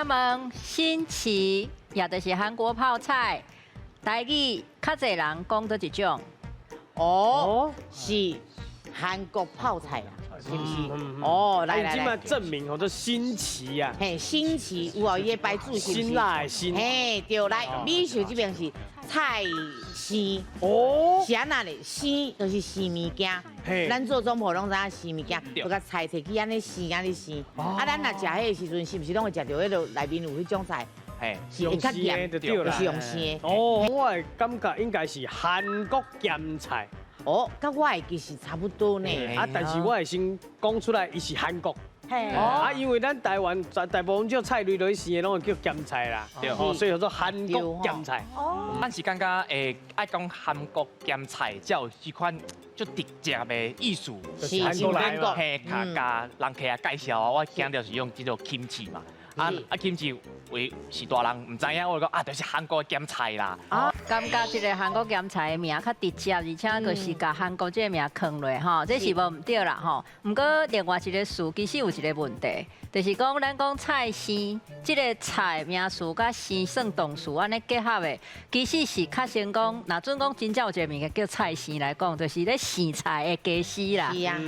请问新奇也就是韩国泡菜，台语较侪人讲到一种。是韩国泡菜啦，是不是？来已经嘛来来，证明吼，这新奇呀，嘿，新奇有哦，伊的白煮是不是？辛辣的辛。嘿，对，来，米寿这边是菜鲜。哦，是安那嘞？鲜就是鲜物件嘿，咱做总铺拢知影鲜物件，就甲菜摕去安尼鲜安尼鲜。啊，咱若食迄个时阵，是不是拢会食到迄落内面有迄种菜？嘿，是会较咸，就对啦是用鲜的。哦，我的感觉应该是韩国咸菜甲我的其实差不多呢。啊，但是我会先讲出来，伊是韩国。嘿，啊，因为咱台湾大部分种菜类类型的拢会叫咸菜啦，对哦，所以叫做韩国咸菜。咱是感觉爱讲韩国咸菜，才有这款就直接的意思。就是韩国来嘛。嘿，甲人客啊介绍啊，我惊到是用这种 kimchi 嘛。kimchi 为是大人唔知影，我讲就是韩国咸菜啦。感觉这个韩国咸菜的名较直接，而且就是甲韩国这个名藏落吼，这是无唔对啦吼。不过另外一个词其实有一个问题，就是讲咱讲菜鲜，这个菜名词甲鲜算动词安尼结合的，其实是较先讲，若准讲真正有一个物件叫菜鲜来讲，就是咧鲜菜的家私啦。是啊。